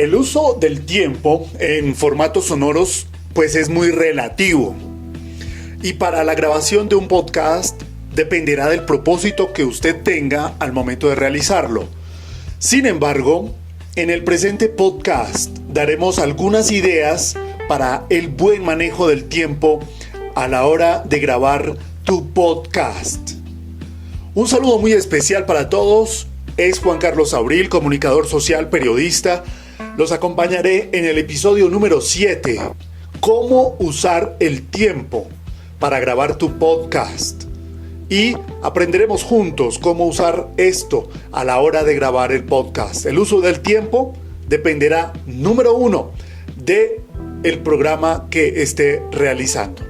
El uso del tiempo en formatos sonoros pues es muy relativo. Y para la grabación de un podcast dependerá del propósito que usted tenga al momento de realizarlo. Sin embargo, en el presente podcast daremos algunas ideas para el buen manejo del tiempo a la hora de grabar tu podcast. Un saludo muy especial para todos. Es Juan Carlos Abril, comunicador social, periodista. Los acompañaré en el episodio número 7. Cómo usar el tiempo para grabar tu podcast. Y aprenderemos juntos cómo usar esto a la hora de grabar el podcast. El uso del tiempo dependerá, número 1, del programa que esté realizando.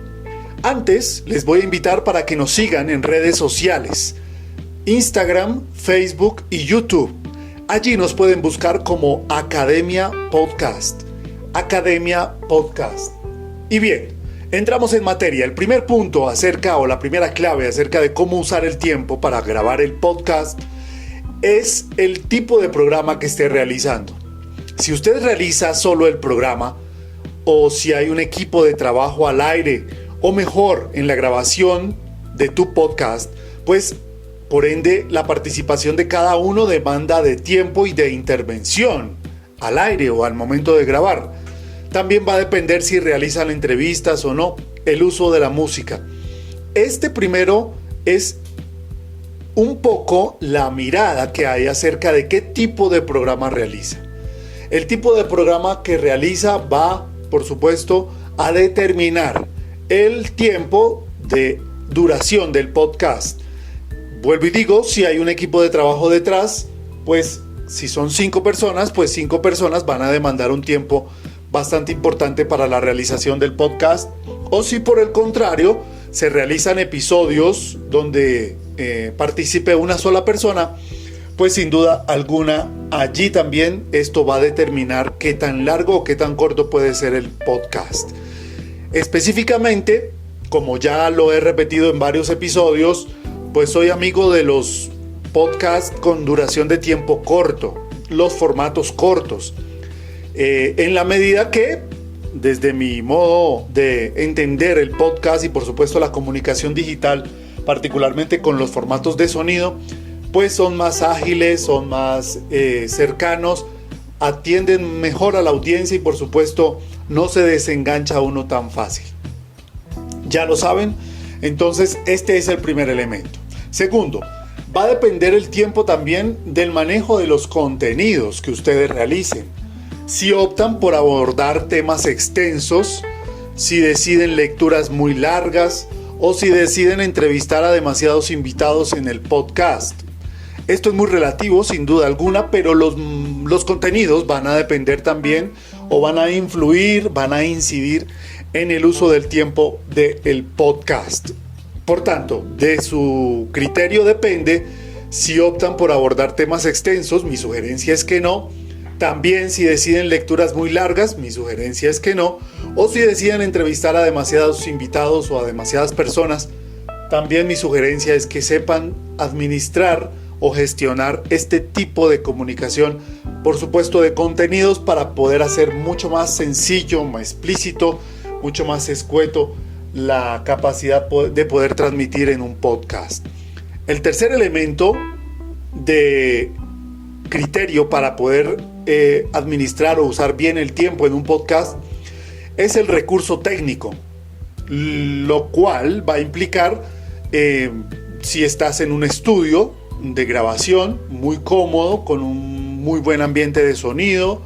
Antes, les voy a invitar para que nos sigan en redes sociales. Instagram, Facebook y YouTube. Allí nos pueden buscar como Academia Podcast. Academia Podcast. Y bien, entramos en materia. El primer punto la primera clave acerca de cómo usar el tiempo para grabar el podcast es el tipo de programa que esté realizando. Si usted realiza solo el programa o si hay un equipo de trabajo al aire o mejor en la grabación de tu podcast, pues por ende, la participación de cada uno demanda de tiempo y de intervención al aire o al momento de grabar. También va a depender si realizan entrevistas o no, el uso de la música. Este primero es un poco la mirada que hay acerca de qué tipo de programa realiza. El tipo de programa que realiza va, por supuesto, a determinar el tiempo de duración del podcast. Vuelvo y digo, si hay un equipo de trabajo detrás, pues si son 5 personas, pues 5 personas van a demandar un tiempo bastante importante para la realización del podcast. O si por el contrario, se realizan episodios donde participe una sola persona, pues sin duda alguna, allí también esto va a determinar qué tan largo o qué tan corto puede ser el podcast. Específicamente, como ya lo he repetido en varios episodios, pues soy amigo de los podcasts con duración de tiempo corto, los formatos cortos. En la medida que, desde mi modo de entender el podcast y por supuesto la comunicación digital, particularmente con los formatos de sonido, pues son más ágiles, son más cercanos, atienden mejor a la audiencia y por supuesto no se desengancha uno tan fácil. Ya lo saben, entonces este es el primer elemento. Segundo, va a depender el tiempo también del manejo de los contenidos que ustedes realicen. Si optan por abordar temas extensos, si deciden lecturas muy largas o si deciden entrevistar a demasiados invitados en el podcast. Esto es muy relativo, sin duda alguna, pero los contenidos van a depender también o van a influir, van a incidir en el uso del tiempo del podcast. Por tanto, de su criterio depende si optan por abordar temas extensos, mi sugerencia es que no. También si deciden lecturas muy largas, mi sugerencia es que no. O si deciden entrevistar a demasiados invitados o a demasiadas personas, también mi sugerencia es que sepan administrar o gestionar este tipo de comunicación, por supuesto de contenidos, para poder hacer mucho más sencillo, más explícito, mucho más escueto la capacidad de poder transmitir en un podcast. El tercer elemento de criterio para poder administrar o usar bien el tiempo en un podcast es el recurso técnico, lo cual va a implicar si estás en un estudio de grabación muy cómodo, con un muy buen ambiente de sonido,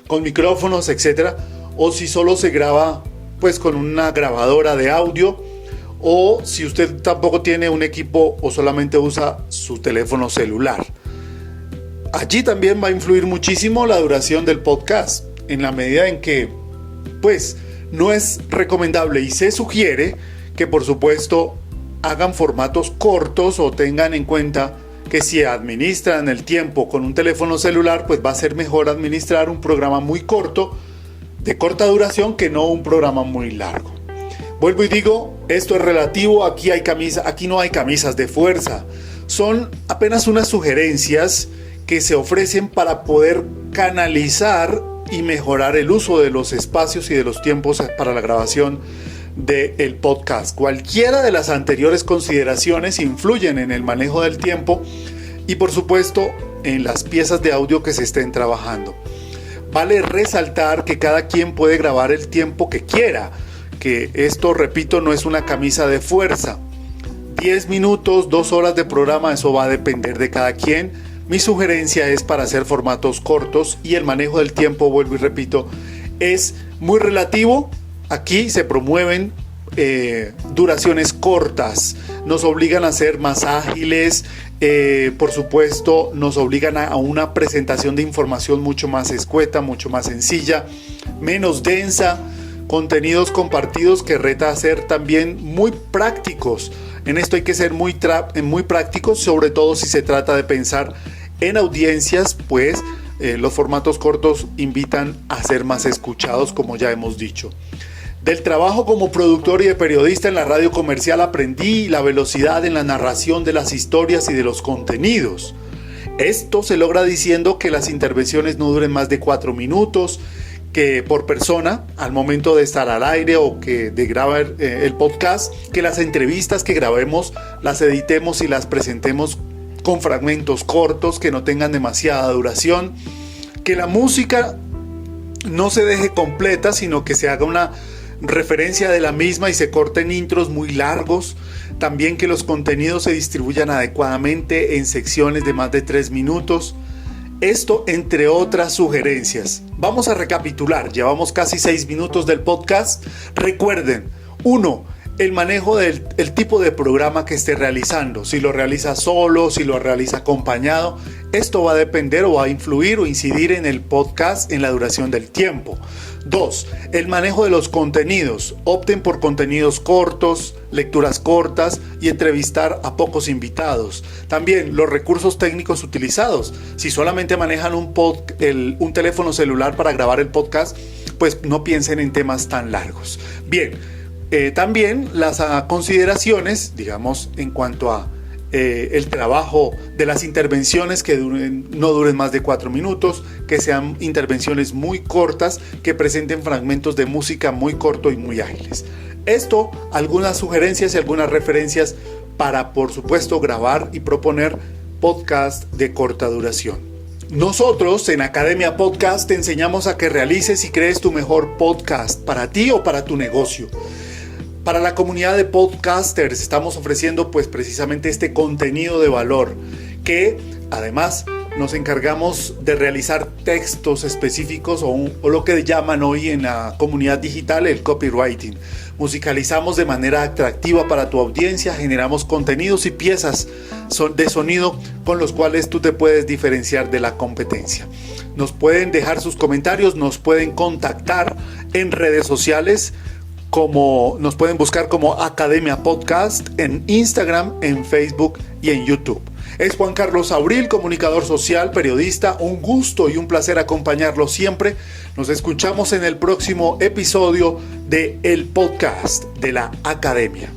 con micrófonos, etcétera, o si solo se graba pues con una grabadora de audio, o si usted tampoco tiene un equipo o solamente usa su teléfono celular. Allí también va a influir muchísimo la duración del podcast, en la medida en que pues no es recomendable y se sugiere que por supuesto hagan formatos cortos o tengan en cuenta que si administran el tiempo con un teléfono celular, pues va a ser mejor administrar un programa muy corto, de corta duración, que no un programa muy largo. Vuelvo y digo, esto es relativo, aquí no hay camisas de fuerza. Son apenas unas sugerencias que se ofrecen para poder canalizar y mejorar el uso de los espacios y de los tiempos para la grabación del podcast. Cualquiera de las anteriores consideraciones influyen en el manejo del tiempo y por supuesto en las piezas de audio que se estén trabajando. Vale resaltar que cada quien puede grabar el tiempo que quiera, que esto, repito, no es una camisa de fuerza. 10 minutos, 2 horas de programa, eso va a depender de cada quien. Mi sugerencia es para hacer formatos cortos y el manejo del tiempo, vuelvo y repito, es muy relativo. Aquí se promueven duraciones cortas, nos obligan a ser más ágiles, por supuesto nos obligan a una presentación de información mucho más escueta, mucho más sencilla, menos densa, contenidos compartidos que reta a ser también muy prácticos. En esto hay que ser muy prácticos, sobre todo si se trata de pensar en audiencias, pues los formatos cortos invitan a ser más escuchados, como ya hemos dicho. Del trabajo como productor y de periodista en la radio comercial aprendí la velocidad en la narración de las historias y de los contenidos. Esto se logra diciendo que las intervenciones no duren más de 4 minutos, que por persona al momento de estar al aire o que de grabar el podcast, que las entrevistas que grabemos las editemos y las presentemos con fragmentos cortos que no tengan demasiada duración, que la música no se deje completa, sino que se haga una referencia de la misma y se corten intros muy largos. También que los contenidos se distribuyan adecuadamente en secciones de más de 3 minutos. Esto entre otras sugerencias. Vamos a recapitular, llevamos casi 6 minutos del podcast. Recuerden, 1. El manejo del tipo de programa que esté realizando. Si lo realiza solo, si lo realiza acompañado. Esto va a depender o va a influir o incidir en el podcast en la duración del tiempo. 2. El manejo de los contenidos. Opten por contenidos cortos, lecturas cortas y entrevistar a pocos invitados. También los recursos técnicos utilizados. Si solamente manejan un teléfono celular para grabar el podcast, pues no piensen en temas tan largos. Bien, también las consideraciones, digamos, en cuanto a el trabajo de las intervenciones que no duren más de 4 minutos, que sean intervenciones muy cortas, que presenten fragmentos de música muy corto y muy ágiles. Esto, algunas sugerencias y algunas referencias para, por supuesto, grabar y proponer podcast de corta duración. Nosotros en Academia Podcast te enseñamos a que realices y crees tu mejor podcast para ti o para tu negocio. Para la comunidad de podcasters estamos ofreciendo pues precisamente este contenido de valor que además nos encargamos de realizar textos específicos o lo que llaman hoy en la comunidad digital el copywriting. Musicalizamos de manera atractiva para tu audiencia, generamos contenidos y piezas de sonido con los cuales tú te puedes diferenciar de la competencia. Nos pueden dejar sus comentarios, nos pueden contactar en redes sociales, nos pueden buscar como Academia Podcast en Instagram, en Facebook y en YouTube. Es Juan Carlos Abril, comunicador social, periodista. Un gusto y un placer acompañarlo siempre. Nos escuchamos en el próximo episodio de el podcast de la Academia.